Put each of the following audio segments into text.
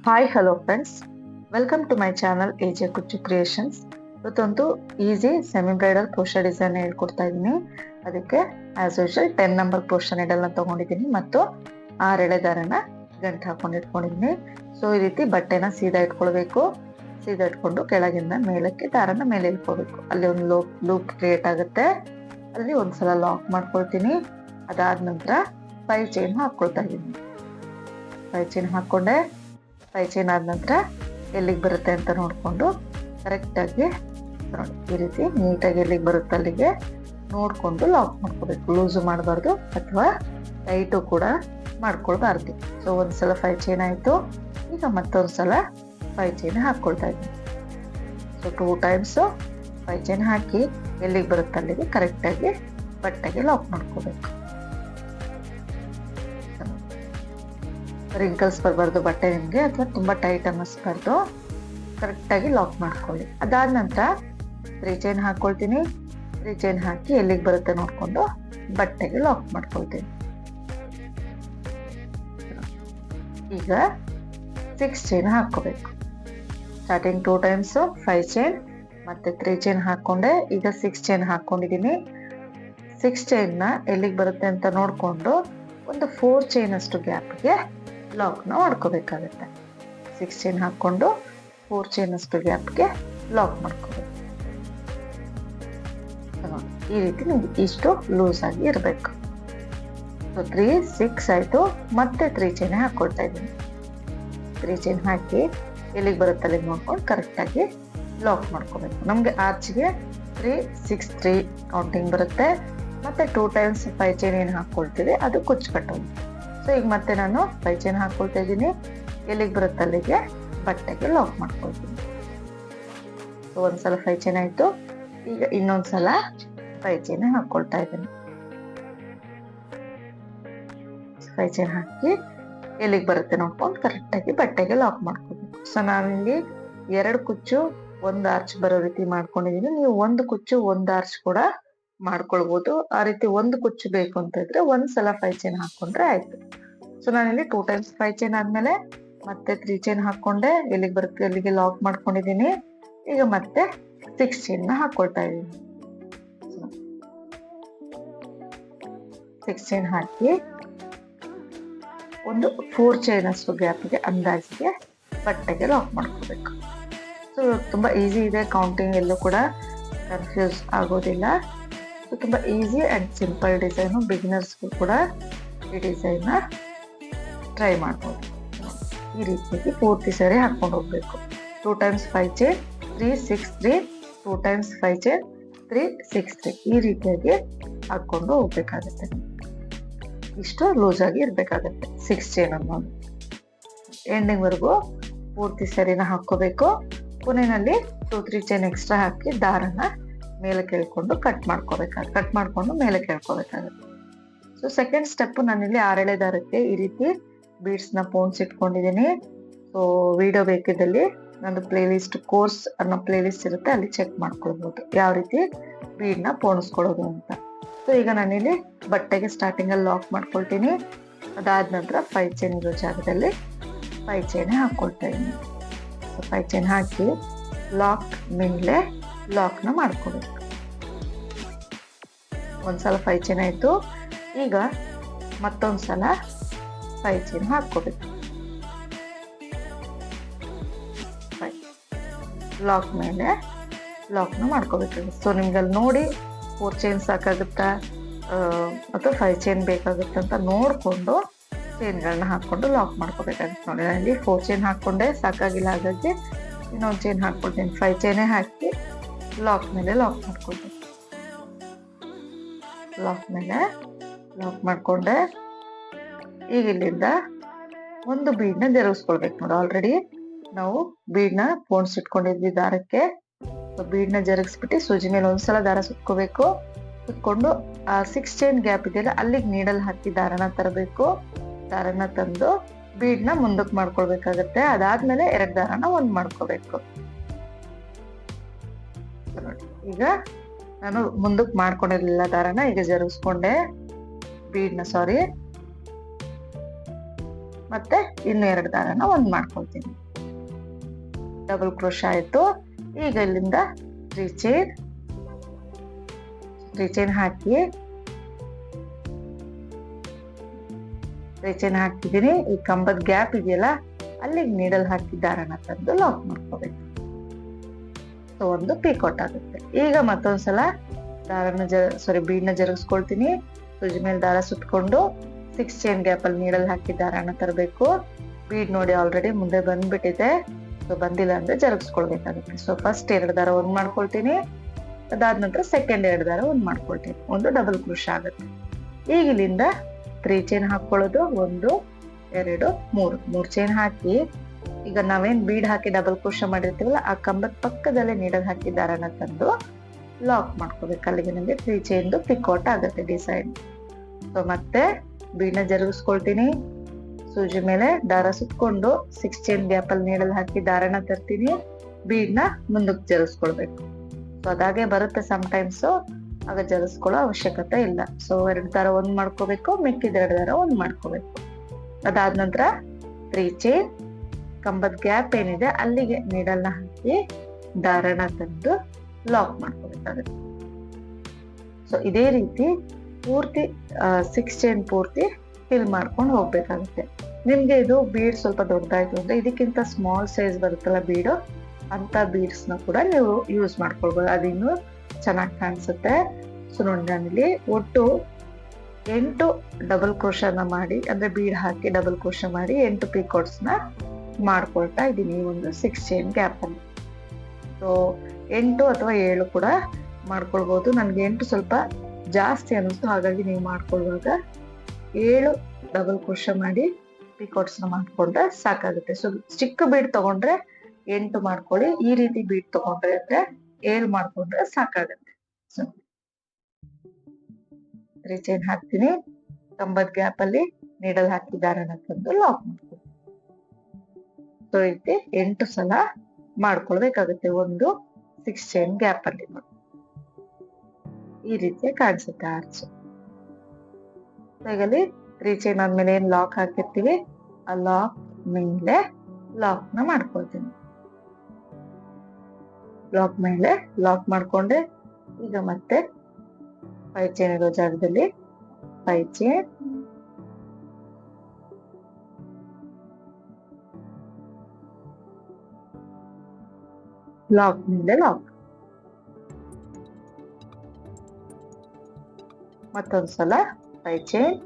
Hi hello friends, welcome to my channel AJ Kuchchu creations. ಇವತ್ತೊಂದು easy semi bridal crochet design ಹೇಳ್ಕೊಡ್ತಾ ಇದ್ದೀನಿ. ಅದಕ್ಕೆ as usual 10 number crochet ನೀಡಲ್ನ ತಗೊಂಡಿದ್ದೀನಿ ಮತ್ತು 6 ಎಳೆ ದಾರನ ಗಂಟು ಹಾಕೊಂಡು ಇಟ್ಕೊಂಡಿದ್ದೀನಿ. ಸೊ ಈ ರೀತಿ ಬಟ್ಟೆನ ಸೀದಾ ಇಟ್ಕೊಳ್ಬೇಕು. ಸೀದಾ ಇಟ್ಕೊಂಡು ಕೆಳಗಿಂದ ಮೇಲಕ್ಕೆ ದಾರನ ಮೇಲೆ ಇಟ್ಕೋಬೇಕು. ಅಲ್ಲಿ ಒಂದು ಲೂಪ್ ಕ್ರಿಯೇಟ್ ಆಗುತ್ತೆ. ಅಲ್ಲಿ ಒಂದ್ಸಲ ಲಾಕ್ ಮಾಡ್ಕೊಳ್ತೀನಿ. ಅದಾದ ನಂತರ 5 ಚೈನ್ ಹಾಕೊಳ್ತಾ ಇದ್ದೀನಿ. 5 ಚೈನ್ ಹಾಕೊಂಡೆ. 5 ಚೈನ್ ಆದ ನಂತರ ಎಲ್ಲಿಗೆ ಬರುತ್ತೆ ಅಂತ ನೋಡಿಕೊಂಡು ಕರೆಕ್ಟಾಗಿ ನೋಡಿ ಈ ರೀತಿ ನೀಟಾಗಿ ಎಲ್ಲಿಗೆ ಬರುತ್ತೆ ಅಲ್ಲಿಗೆ ನೋಡಿಕೊಂಡು ಲಾಕ್ ಮಾಡ್ಕೋಬೇಕು. ಲೂಸು ಮಾಡಬಾರ್ದು ಅಥವಾ ಟೈಟು ಕೂಡ ಮಾಡ್ಕೊಳ್ಬಾರ್ದು. ಸೊ ಒಂದ್ಸಲ 5 ಚೈನ್ ಆಯಿತು. ಈಗ ಮತ್ತೊಂದ್ಸಲ 5 ಚೈನ್ ಹಾಕ್ಕೊಳ್ತಾ ಇದ್ದೀನಿ. ಸೊ 2 ಟೈಮ್ಸ್ 5 ಚೈನ್ ಹಾಕಿ ಎಲ್ಲಿಗೆ ಬರುತ್ತೆ ಅಲ್ಲಿಗೆ ಕರೆಕ್ಟಾಗಿ ಬಟ್ಟೆಗೆ ಲಾಕ್ ಮಾಡ್ಕೋಬೇಕು. ರಿಂಕಲ್ಸ್ ಬರಬಾರ್ದು ಬಟ್ಟೆ ನಿಮಗೆ, ಅಥವಾ ತುಂಬಾ ಟೈಟ್ ಅನ್ನಿಸ್ಬಾರ್ದು. ಕರೆಕ್ಟಾಗಿ ಲಾಕ್ ಮಾಡ್ಕೊಳ್ಳಿ. ಅದಾದ ನಂತರ 3 ಚೈನ್ ಹಾಕೊಳ್ತೀನಿ. 3 ಚೈನ್ ಹಾಕಿ ಎಲ್ಲಿಗೆ ಬರುತ್ತೆ ನೋಡ್ಕೊಂಡು ಬಟ್ಟೆಗೆ ಲಾಕ್ ಮಾಡ್ಕೊಳ್ತೀನಿ. ಈಗ 6 ಚೈನ್ ಹಾಕೋಬೇಕು. ಸ್ಟಾರ್ಟಿಂಗ್ 2 ಟೈಮ್ಸ್ 5 ಚೈನ್ ಮತ್ತೆ 3 ಚೈನ್ ಹಾಕೊಂಡೆ. ಈಗ 6 ಚೈನ್ ಹಾಕೊಂಡಿದ್ದೀನಿ. 6 ಚೈನ್ ನ ಎಲ್ಲಿಗೆ ಬರುತ್ತೆ ಅಂತ ನೋಡ್ಕೊಂಡು ಒಂದು 4 ಚೈನ್ ಅಷ್ಟು ಗ್ಯಾಪ್ಗೆ ಲಾಕ್ನ ಮಾಡ್ಕೋಬೇಕಾಗುತ್ತೆ. 6 ಚೈನ್ ಹಾಕೊಂಡು 4 ಚೈನ್ ಅಷ್ಟು ಗ್ಯಾಪ್ಗೆ ಲಾಕ್ ಮಾಡ್ಕೋಬೇಕು. ಈ ರೀತಿ ನಿಮ್ಗೆ ಇಷ್ಟು ಲೂಸ್ ಆಗಿ ಇರಬೇಕು. 3 6 ಆಯ್ತು. ಮತ್ತೆ 3 ಚೈನ್ ಹಾಕೊಳ್ತಾ ಇದ್ದೀನಿ. 3 ಚೈನ್ ಹಾಕಿ ಎಲ್ಲಿಗೆ ಬರುತ್ತೆ ಅಲ್ಲಿಗೆ ನೋಡ್ಕೊಂಡು ಕರೆಕ್ಟಾಗಿ ಲಾಕ್ ಮಾಡ್ಕೋಬೇಕು. ನಮ್ಗೆ ಆರ್ಚ್ಗೆ 3 6 3 ಕೌಂಟಿಂಗ್ ಬರುತ್ತೆ. ಮತ್ತೆ 2 ಟೈಮ್ಸ್ 5 ಚೈನ್ ಏನು ಹಾಕೊಳ್ತೀವಿ ಅದು ಕುಚ್ಚು ಕಟ್ಟೋದು. ಸೊ ಈಗ ಮತ್ತೆ ನಾನು 5 ಚೈನ್ ಹಾಕೊಳ್ತಾ ಇದ್ದೀನಿ. ಎಲ್ಲಿಗೆ ಬರುತ್ತೆ ಅಲ್ಲಿಗೆ ಬಟ್ಟೆಗೆ ಲಾಕ್ ಮಾಡ್ಕೊಳ್ತೀನಿ. ಸೊ ಒಂದ್ಸಲ 5 ಚೈನ್ ಆಯ್ತು. ಈಗ ಇನ್ನೊಂದ್ಸಲ 5 ಚೈನ್ ಹಾಕೊಳ್ತಾ ಇದ್ದೀನಿ. 5 ಚೈನ್ ಹಾಕಿ ಎಲ್ಲಿಗೆ ಬರುತ್ತೆ ನೋಡ್ಕೊಂಡು ಕರೆಕ್ಟಾಗಿ ಬಟ್ಟೆಗೆ ಲಾಕ್ ಮಾಡ್ಕೋಬೇಕು. ಸೊ ನಾನಿಲ್ಲಿ 2 ಕುಚ್ಚು 1 ಆರ್ಚ್ ಬರೋ ರೀತಿ ಮಾಡ್ಕೊಂಡಿದ್ದೀನಿ. ನೀವು 1 ಕುಚ್ಚು 1 ಆರ್ಚ್ ಕೂಡ ಮಾಡ್ಕೊಳ್ಬಹುದು. ಆ ರೀತಿ 1 ಕುಚ್ಚು ಬೇಕು ಅಂತ ಇದ್ರೆ ಒಂದ್ಸಲ 5 ಚೈನ್ ಹಾಕೊಂಡ್ರೆ ಆಯ್ತು. ಸೊ ನಾನಿಲ್ಲಿ 2 ಟೈಮ್ಸ್ 5 ಚೈನ್ ಆದ್ಮೇಲೆ ಮತ್ತೆ 3 ಚೈನ್ ಹಾಕೊಂಡೆ. ಎಲ್ಲಿಗೆ ಬರುತ್ತೆ ಅಲ್ಲಿಗೆ ಲಾಕ್ ಮಾಡ್ಕೊಂಡಿದ್ದೀನಿ. ಈಗ ಮತ್ತೆ 6 ಚೈನ್ ನ ಹಾಕೊಳ್ತಾ ಇದ್ದೀನಿ. 6 ಚೈನ್ ಹಾಕಿ ಒಂದು 4 ಚೈನ್ ಅಷ್ಟು ಗ್ಯಾಪ್ಗೆ ಅಂದಾಜಿಗೆ ಬಟ್ಟೆಗೆ ಲಾಕ್ ಮಾಡ್ಕೋಬೇಕು. ಸೊ ತುಂಬಾ ಈಸಿ ಇದೆ. ಕೌಂಟಿಂಗ್ ಎಲ್ಲೂ ಕೂಡ ಕನ್ಫ್ಯೂಸ್ ಆಗೋದಿಲ್ಲ. ತುಂಬಾ ಈಸಿ ಅಂಡ್ ಸಿಂಪಲ್ ಡಿಸೈನು. ಬಿಗಿನರ್ಸ್ಗೂ ಕೂಡ ಈ ಡಿಸೈನ್ ನ ಟ್ರೈ ಮಾಡ್ಬೋದು. ಈ ರೀತಿಯಾಗಿ ಪೂರ್ತಿ ಸರಿ ಹಾಕೊಂಡು ಹೋಗ್ಬೇಕು. 2 ಟೈಮ್ಸ್ 5 ಚೈನ್ 3 6 3 2 ಟೈಮ್ಸ್ 5 ಚೈನ್ 3 6 3 ಈ ರೀತಿಯಾಗಿ ಹಾಕೊಂಡು ಹೋಗ್ಬೇಕಾಗತ್ತೆ. ಇಷ್ಟು ಲೂಸ್ ಆಗಿ ಇರ್ಬೇಕಾಗತ್ತೆ 6 ಚೈನ್ ಅನ್ನೋದು. ಎಂಡಿಂಗ್ ವರೆಗೂ ಪೂರ್ತಿ ಸರಿನ ಹಾಕೋಬೇಕು. ಕೊನೆಯಲ್ಲಿ 2-3 ಚೈನ್ ಎಕ್ಸ್ಟ್ರಾ ಹಾಕಿ ದಾರನ ಮೇಲೆ ಕೇಳ್ಕೊಂಡು ಕಟ್ ಮಾಡ್ಕೊಂಡು ಮೇಲೆ ಕೇಳ್ಕೋಬೇಕಾಗುತ್ತೆ. ಸೊ ಸೆಕೆಂಡ್ ಸ್ಟೆಪ್ ನಾನಿಲ್ಲಿ 6 ಎಳೆ ದಾರಕ್ಕೆ ಈ ರೀತಿ ಬೀಡ್ಸ್ ನ ಪೋಣ್ಸ್ ಇಟ್ಕೊಂಡಿದ್ದೀನಿ. ಸೊ ವಿಡಿಯೋ ಬೇಕಿದ್ದಲ್ಲಿ ನಂದು ಪ್ಲೇಲಿಸ್ಟ್ ಕೋರ್ಸ್ ಅನ್ನೋ ಪ್ಲೇಲಿಸ್ಟ್ ಇರುತ್ತೆ, ಅಲ್ಲಿ ಚೆಕ್ ಮಾಡ್ಕೊಳ್ಬಹುದು ಯಾವ ರೀತಿ ಬೀಡ್ ನ ಪೋಣಿಸ್ಕೊಳ್ಳೋದು ಅಂತ. ಸೊ ಈಗ ನಾನಿಲ್ಲಿ ಬಟ್ಟೆಗೆ ಸ್ಟಾರ್ಟಿಂಗ್ ಅಲ್ಲಿ ಲಾಕ್ ಮಾಡ್ಕೊಳ್ತೀನಿ. ಅದಾದ ನಂತರ 5 ಚೈನ್ ಇರೋ ಜಾಗದಲ್ಲಿ 5 ಚೈನ್ ಹಾಕೊಳ್ತಾ ಇದ್ದೀನಿ. ಸೊ 5 ಚೈನ್ ಹಾಕಿ ಲಾಕ್ ಮೇಲೆ ಲಾಕ್ ನ ಮಾಡ್ಕೋಬೇಕು. ಒಂದ್ಸಲ 5 ಚೈನ್ ಆಯ್ತು. ಈಗ ಮತ್ತೊಂದ್ಸಲ 5 ಚೈನ್ ಹಾಕೋಬೇಕು. ಲಾಕ್ ಮೇಲೆ ಲಾಕ್ ನ ಮಾಡ್ಕೋಬೇಕು. ಸೊ ನಿಮ್ಗೆ ಅಲ್ಲಿ ನೋಡಿ 4 ಚೈನ್ ಸಾಕಾಗುತ್ತಾ ಅಥವಾ 5 ಚೈನ್ ಬೇಕಾಗುತ್ತೆ ಅಂತ ನೋಡ್ಕೊಂಡು ಚೈನ್ಗಳನ್ನ ಹಾಕೊಂಡು ಲಾಕ್ ಮಾಡ್ಕೋಬೇಕಾಗುತ್ತೆ. ನೋಡಿ ನಾನು ಇಲ್ಲಿ 4 ಚೈನ್ ಹಾಕೊಂಡೆ, ಸಾಕಾಗಿಲ್ಲ, ಹಾಗಾಗಿ ಇನ್ನೊಂದು ಚೈನ್ ಹಾಕೊಳ್ತೀನಿ. 5 ಚೈನೇ ಹಾಕಿ ಲಾಕ್ ಮೇಲೆ ಲಾಕ್ ಮಾಡ್ಕೊಳ್ತೀನಿ. ಲಾಕ್ ಮೇಲೆ ಲಾಕ್ ಮಾಡ್ಕೊಂಡೆ. ಈಗ ಇಲ್ಲಿಂದ ಒಂದು ಬೀಡ್ನ ಜರುಗಿಸ್ಕೊಳ್ಬೇಕು. ನೋಡಿ ಆಲ್ರೆಡಿ ನಾವು ಬೀಡ್ನ ಪೋಣ್ಸ್ ಇಟ್ಕೊಂಡಿದ್ವಿ ದಾರಕ್ಕೆ. ಬೀಡ್ನ ಜರುಗಿಸ್ಬಿಟ್ಟು ಸೂಜಿ ಮೇಲೆ ಒಂದ್ಸಲ ದಾರ ಸುತ್ಕೋಬೇಕು. ಸುತ್ಕೊಂಡು ಆ 6 ಚೈನ್ ಗ್ಯಾಪ್ ಇದೆಯಲ್ಲ ಅಲ್ಲಿಗೆ ನೀಡಲ್ ಹಾಕಿ ದಾರನ ತರಬೇಕು. ದಾರನ ತಂದು ಬೀಡ್ನ ಮುಂದಕ್ಕೆ ಮಾಡ್ಕೊಳ್ಬೇಕಾಗತ್ತೆ. ಅದಾದ್ಮೇಲೆ 2 ದಾರನ ಒಂದ್ ಮಾಡ್ಕೋಬೇಕು. ಈಗ ನಾನು ಮುಂದಕ್ಕೆ ಮಾಡ್ಕೊಂಡಿರ್ಲಿಲ್ಲ ದಾರನ, ಈಗ ಜರುಗಿಸ್ಕೊಂಡೆ ಬೀಡ್ನ ಮತ್ತೆ ಇನ್ನು 2 ದಾರನ ಒಂದ್ ಮಾಡ್ಕೊಳ್ತೀನಿ. ಡಬಲ್ ಕ್ರೋಶ್ ಆಯ್ತು. ಈಗ ಇಲ್ಲಿಂದ 3 ಚೈನ್ ಹಾಕಿ ಹಾಕಿದೀನಿ. ಈ ಕಂಬದ ಗ್ಯಾಪ್ ಇದೆಯಲ್ಲ ಅಲ್ಲಿಗೆ ನೀಡಲ್ ಹಾಕಿ ದಾರನ ತಂದು ಲಾಕ್ ಮಾಡ್ಕೋಬೇಕು. ಸೊ ಒಂದು ಪೀಕಾಟ್ ಆಗುತ್ತೆ. ಈಗ ಮತ್ತೊಂದ್ಸಲ ಬೀಡ್ನ ಜರುಗಿಸ್ಕೊಳ್ತೀನಿ. ಸೂಜಿ ಮೇಲೆ ದಾರ ಸುತ್ಕೊಂಡು 6 ಚೈನ್ ಗ್ಯಾಪ್ ಅಲ್ಲಿ ನೀಡಲ್ ಹಾಕಿ ದಾರನ ತರಬೇಕು. ಬೀಡ್ ನೋಡಿ ಆಲ್ರೆಡಿ ಮುಂದೆ ಬಂದ್ಬಿಟ್ಟಿದೆ. ಸೊ ಬಂದಿಲ್ಲ ಅಂದ್ರೆ ಜರುಗಿಸ್ಕೊಳ್ಬೇಕಾಗುತ್ತೆ. ಸೊ ಫಸ್ಟ್ 2 ದಾರ ಒಂದ್ ಮಾಡ್ಕೊಳ್ತೀನಿ. ಅದಾದ ನಂತರ ಸೆಕೆಂಡ್ 2 ದಾರ ಒಂದ್ ಮಾಡ್ಕೊಳ್ತೀನಿ. ಒಂದು ಡಬಲ್ ಕ್ರೋಶ್ ಆಗುತ್ತೆ. ಈಗ ಇಲ್ಲಿಂದ 3 ಚೈನ್ ಹಾಕೊಳ್ಳೋದು. 1 2 3 ಚೈನ್ ಹಾಕಿ ಈಗ ನಾವೇನ್ ಬೀಡ್ ಹಾಕಿ ಡಬಲ್ ಕ್ರೋಶ ಮಾಡಿರ್ತೀವಲ್ಲ ಆ ಕಂಬದ ಪಕ್ಕದಲ್ಲೇ ನೀಡಲ್ ಹಾಕಿ ದಾರನ ತಂದು ಲಾಕ್ ಮಾಡ್ಕೋಬೇಕು. ಅಲ್ಲಿಗೆ ನಮಗೆ 3 ಚೈನ್ದು ಪಿಕಾಟ್ ಆಗುತ್ತೆ ಡಿಸೈನ್. ಸೊ ಮತ್ತೆ ಬೀಡ್ನ ಜರುಗಿಸ್ಕೊಳ್ತೀನಿ. ಸೂಜಿ ಮೇಲೆ ದಾರ ಸುತ್ಕೊಂಡು 6 ಚೈನ್ ಗ್ಯಾಪ್ ಅಲ್ಲಿ ನೀಡಲ್ ಹಾಕಿ ದಾರನ ತರ್ತೀನಿ. ಬೀಡ್ನ ಮುಂದಕ್ಕೆ ಜರುಗಿಸ್ಕೊಳ್ಬೇಕು. ಸೊ ಅದಾಗೆ ಬರುತ್ತೆ ಟೈಮ್ಸ್, ಆಗ ಜರುಗಿಸ್ಕೊಳ್ಳೋ ಅವಶ್ಯಕತೆ ಇಲ್ಲ. ಸೊ 2 ದಾರ ಒಂದ್ ಮಾಡ್ಕೋಬೇಕು, ಮಿಕ್ಕಿದ 2 ದಾರ ಒಂದ್ ಮಾಡ್ಕೋಬೇಕು. ಅದಾದ ನಂತರ 3 ಚೈನ್ ಕಂಬದ ಗ್ಯಾಪ್ ಏನಿದೆ ಅಲ್ಲಿಗೆ ನೀಡಲ್ನ ಹಾಕಿ ದಾರನ ತಂದು ಲಾಕ್ ಮಾಡ್ಕೋಬೇಕಾಗುತ್ತೆ. ಸೊ ಇದೇ ರೀತಿ ಪೂರ್ತಿ 6 ಚೈನ್ ಪೂರ್ತಿ ಫಿಲ್ ಮಾಡ್ಕೊಂಡು ಹೋಗ್ಬೇಕಾಗುತ್ತೆ. ನಿಮ್ಗೆ ಇದು ಬೀಡ್ ಸ್ವಲ್ಪ ದೊಡ್ಡದಾಯ್ತು ಅಂದ್ರೆ ಇದಕ್ಕಿಂತ ಸ್ಮಾಲ್ ಸೈಜ್ ಬರುತ್ತಲ್ಲ ಬೀಡು, ಅಂತ ಬೀಡ್ಸ್ ನ ಕೂಡ ನೀವು ಯೂಸ್ ಮಾಡ್ಕೊಳ್ಬಹುದು. ಅದಿನ್ನು ಚೆನ್ನಾಗಿ ಕಾಣಿಸುತ್ತೆ. ಸೊ ನೋಡಿ ನಾನಿಲ್ಲಿ ಒಟ್ಟು 8 ಡಬಲ್ ಕ್ರೋಶನ ಮಾಡಿ, ಅಂದ್ರೆ ಬೀಡ್ ಹಾಕಿ ಡಬಲ್ ಕ್ರೋಶ ಮಾಡಿ 8 ಪಿಕಾಟ್ಸ್ ನ ಮಾಡ್ಕೊಳ್ತಾ ಇದ್ದೀನಿ ಈ ಒಂದು 6 ಚೈನ್ ಗ್ಯಾಪ್ ಅಲ್ಲಿ. ಸೊ 8 ಅಥವಾ 7 ಕೂಡ ಮಾಡ್ಕೊಳ್ಬಹುದು. ನನ್ಗೆ 8 ಸ್ವಲ್ಪ ಜಾಸ್ತಿ ಅನ್ನಿಸ್ತು, ಹಾಗಾಗಿ ನೀವು ಮಾಡ್ಕೊಳ್ಳುವಾಗ 7 ಡಬಲ್ ಕ್ರೋಶ ಮಾಡಿ ಪಿಕಾಟ್ಸ್ ನ ಮಾಡ್ಕೊಂಡ್ರೆ ಸಾಕಾಗುತ್ತೆ. ಸೊ ಚಿಕ್ಕ ಬೀಡ್ ತಗೊಂಡ್ರೆ 8 ಮಾಡ್ಕೊಳ್ಳಿ. ಈ ರೀತಿ ಬೀಡ್ ತಗೊಂಡ್ರೆ ಅಂದ್ರೆ 7 ಮಾಡ್ಕೊಂಡ್ರೆ ಸಾಕಾಗುತ್ತೆ. ಸೊ 3 ಚೈನ್ ಹಾಕ್ತೀನಿ. ಕಂಬದ ಗ್ಯಾಪ್ ಅಲ್ಲಿ ನೀಡಲ್ ಹಾಕಿ ದಾರನ ತಂದು ಲಾಕ್ ಮಾಡ್ತೀನಿ. ಸೊ ರೀತಿ 8 ಸಲ ಮಾಡ್ಕೊಳ್ಬೇಕಾಗುತ್ತೆ ಒಂದು 6 ಚೈನ್ ಗ್ಯಾಪ್ ಅಲ್ಲಿ. ಈ ರೀತಿ ಕಾಣಿಸುತ್ತೆ ಆರ್ಚ್. ಈಗಲ್ಲಿ 3 ಚೈನ್ ಆದ್ಮೇಲೆ ಏನ್ ಲಾಕ್ ಹಾಕಿರ್ತೀವಿ ಆ ಲಾಕ್ ಮೇಲೆ ಲಾಕ್ ನ ಮಾಡ್ಕೊಳ್ತೀನಿ. ಲಾಕ್ ಮೇಲೆ ಲಾಕ್ ಮಾಡ್ಕೊಂಡ್ರೆ ಈಗ ಮತ್ತೆ 5 ಚೈನ್ ಇರೋ ಜಾಗದಲ್ಲಿ 5 ಚೈನ್, ಲಾಕ್ ಮೇಲೆ ಲಾಕ್, ಮತ್ತೊಂದ್ಸಲ 5 ಚೈನ್,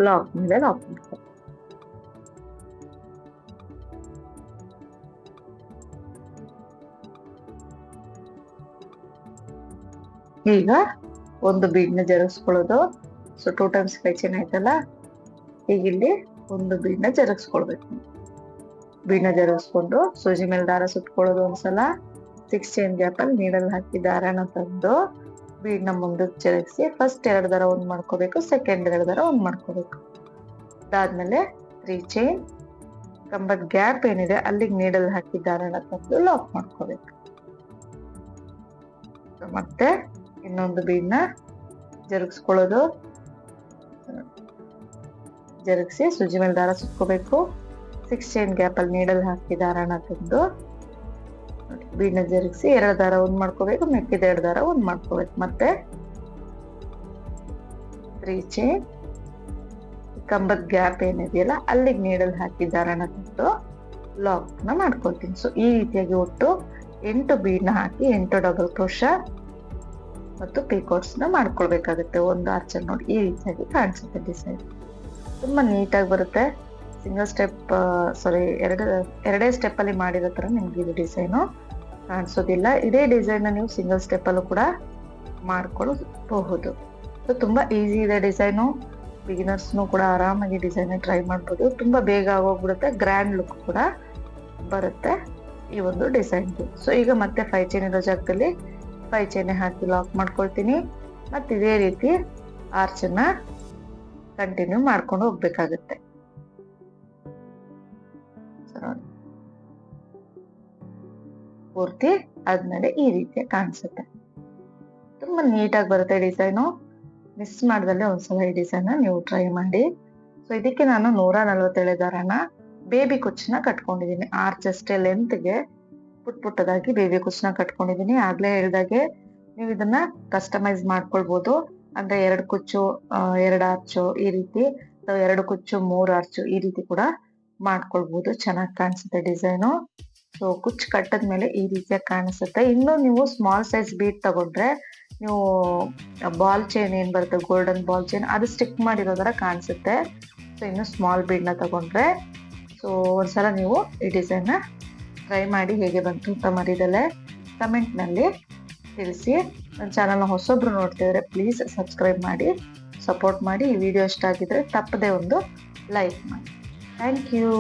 ಲಾಕ್ ಮೇಲೆ ಲಾಕ್ ಮಾಡ್ಕೊ. ಈಗ ಒಂದು ಬೀಡ್ನ ಜರುಗಿಸ್ಕೊಳ್ಳೋದು. ಸೊ 2 times 5 ಚೈನ್ ಆಯ್ತಲ್ಲ, ಈಗ ಇಲ್ಲಿ ಒಂದು ಬೀಡ್ನ ಜರುಗಿಸ್ಕೊಳ್ಬೇಕು. ಬೀಡ್ನ ಜರುಗಿಸ್ಕೊಂಡು ಸೂಜಿ ಮೇಲೆ ದಾರ ಸುತ್ಕೊಳ್ಳೋದು ಒಂದ್ಸಲ, 6 ಚೈನ್ ಗ್ಯಾಪ್ ಅಲ್ಲಿ ನೀಡಲ್ ಹಾಕಿ ದಾರನ ತಂದು ಬೀಡ್ನ ಮುಂದಕ್ಕೆ ಜರುಗಿಸಿ ಫಸ್ಟ್ 2 ದಾರ ಒಂದ್ ಮಾಡ್ಕೋಬೇಕು, ಸೆಕೆಂಡ್ 2 ದಾರ ಒಂದ್ ಮಾಡ್ಕೋಬೇಕು. ಅದಾದ್ಮೇಲೆ 3 ಚೈನ್ ಕಂಬದ ಗ್ಯಾಪ್ ಏನಿದೆ ಅಲ್ಲಿಗೆ ನೀಡಲ್ ಹಾಕಿ ದಾರನ ತಂದು ಲಾಕ್ ಮಾಡ್ಕೋಬೇಕು. ಮತ್ತೆ ಇನ್ನೊಂದು ಬೀಡ್ನ ಜರುಗಿಸ್ಕೊಳ್ಳೋದು, ಜರುಗಿಸಿ ಸೂಜಿ ಮೇಲೆ ದಾರ ಸುತ್ಕೋಬೇಕು. 6 ಚೈನ್ ಗ್ಯಾಪ್ ಅಲ್ಲಿ ನೀಡಲ್ ಹಾಕಿ ದಾರನ ತಂದು ಬೀಡ್ನ ಜರುಗಿಸಿ 2 ದಾರ ಒಂದ್ ಮಾಡ್ಕೋಬೇಕು, ಮಿಕ್ಕಿದ 2 ದಾರ ಒಂದ್ ಮಾಡ್ಕೋಬೇಕು. ಮತ್ತೆ 3 ಚೈನ್ ಕಂಬದ ಗ್ಯಾಪ್ ಏನಿದೆಯಲ್ಲ ಅಲ್ಲಿಗೆ ನೀಡಲ್ ಹಾಕಿ ದಾರನ ತಂದು ಲಾಕ್ ನ ಮಾಡ್ಕೊಳ್ತೀನಿ. ಸೊ ಈ ರೀತಿಯಾಗಿ ಒಟ್ಟು 8 ಬೀಡ್ನ ಹಾಕಿ 8 ಡಬಲ್ ಕ್ರೋಶ ಮತ್ತು ಪಿಕಾಟ್ಸ್ ನ ಮಾಡ್ಕೊಳ್ಬೇಕಾಗುತ್ತೆ ಒಂದು ಆರ್ಚಲ್. ನೋಡಿ ಈ ರೀತಿಯಾಗಿ ಕಾಣಿಸುತ್ತೆ ಡಿಸೈನ್. ತುಂಬಾ ನೀಟಾಗಿ ಬರುತ್ತೆ. ಸಿಂಗಲ್ ಸ್ಟೆಪ್ ಎರಡೇ ಸ್ಟೆಪ್ ಅಲ್ಲಿ ಮಾಡಿರೋ ತರ ನಿಮ್ಗೆ ಇದು ಡಿಸೈನು ಕಾಣಿಸೋದಿಲ್ಲ. ಇದೇ ಡಿಸೈನ್ ನೀವು ಸಿಂಗಲ್ ಸ್ಟೆಪ್ ಅಲ್ಲೂ ಕೂಡ ಮಾಡ್ಕೊಳ್ಬಹುದು. ಸೊ ತುಂಬಾ ಈಸಿ ಇದೆ ಡಿಸೈನು. ಬಿಗಿನರ್ಸ್ನು ಕೂಡ ಆರಾಮಾಗಿ ಡಿಸೈನ್ ಟ್ರೈ ಮಾಡ್ಬೋದು. ತುಂಬಾ ಬೇಗ ಆಗೋಗ್ಬಿಡುತ್ತೆ, ಗ್ರ್ಯಾಂಡ್ ಲುಕ್ ಕೂಡ ಬರುತ್ತೆ ಈ ಒಂದು ಡಿಸೈನ್. ಸೊ ಈಗ ಮತ್ತೆ 5 ಚೈನ್ ಇರೋ ಜಾಗದಲ್ಲಿ 5 ಚೈನ್ ಹಾಕಿ ಲಾಕ್ ಮಾಡ್ಕೊಳ್ತೀನಿ. ಮತ್ತೆ ಇದೇ ರೀತಿ ಆರ್ಚನ್ನ ಕಂಟಿನ್ಯೂ ಮಾಡ್ಕೊಂಡು ಹೋಗ್ಬೇಕಾಗುತ್ತೆ. ಪೂರ್ತಿ ಆದ್ಮೇಲೆ ಈ ರೀತಿ ಕಾಣಿಸುತ್ತೆ. ತುಂಬ ನೀಟಾಗಿ ಬರುತ್ತೆ ಡಿಸೈನು. ಮಿಸ್ ಮಾಡ್ದಲ್ಲೇ ಒಂದ್ಸಲ ಈ ಡಿಸೈನ್ನ ನೀವು ಟ್ರೈ ಮಾಡಿ. ಸೊ ಇದಕ್ಕೆ ನಾನು 147 ದಾರನ ಬೇಬಿ ಕುಚ್ಚನ್ನ ಕಟ್ಕೊಂಡಿದ್ದೀನಿ. ಆರ್ಚಷ್ಟೇ ಲೆಂತ್ಗೆ ಪುಟ್ ಪುಟ್ಟದಾಗಿ ಬೇಬಿ ಕುಚ್ಚನ್ನ ಕಟ್ಕೊಂಡಿದ್ದೀನಿ. ಆಗ್ಲೇ ಹೇಳ್ದಾಗೆ ನೀವು ಇದನ್ನ ಕಸ್ಟಮೈಸ್ ಮಾಡ್ಕೊಳ್ಬೋದು. ಅಂದ್ರೆ 2 ಕುಚ್ಚು 2 ಆರ್ಚು ಈ ರೀತಿ, 2 ಕುಚ್ಚು 3 ಆರ್ಚು ಈ ರೀತಿ ಕೂಡ ಮಾಡ್ಕೊಳ್ಬೋದು. ಚೆನ್ನಾಗಿ ಕಾಣಿಸುತ್ತೆ ಡಿಸೈನು. ಸೊ ಕುಚ್ಚು ಕಟ್ಟದ್ಮೇಲೆ ಈ ರೀತಿಯಾಗಿ ಕಾಣಿಸುತ್ತೆ. ಇನ್ನು ನೀವು ಸ್ಮಾಲ್ ಸೈಜ್ ಬೀಟ್ ತಗೊಂಡ್ರೆ ನೀವು ಬಾಲ್ ಚೈನ್ ಏನ್ ಬರುತ್ತೆ, ಗೋಲ್ಡನ್ ಬಾಲ್ ಚೈನ್, ಅದು ಸ್ಟಿಕ್ ಮಾಡಿರೋ ತರ ಕಾಣಿಸುತ್ತೆ. ಸೊ ಇನ್ನು ಸ್ಮಾಲ್ ಬೀಡ್ನ ತಗೊಂಡ್ರೆ. ಸೊ ಒಂದ್ಸಲ ನೀವು ಈ ಡಿಸೈನ್ನ ಟ್ರೈ ಮಾಡಿ ಹೇಗೆ ಬಂತು ಅಂತ ಮರಿದಲ್ಲೇ ಕಮೆಂಟ್ನಲ್ಲಿ ತಿಳಿಸಿ. ನನ್ನ ಚಾನಲ್ನ ಹೊಸೊಬ್ರು ನೋಡ್ತಿದ್ರೆ ಪ್ಲೀಸ್ ಸಬ್ಸ್ಕ್ರೈಬ್ ಮಾಡಿ, ಸಪೋರ್ಟ್ ಮಾಡಿ. ಈ ವಿಡಿಯೋ ಇಷ್ಟ ಆಗಿದ್ರೆ ತಪ್ಪದೆ ಒಂದು ಲೈಕ್ ಮಾಡಿ. Thank you.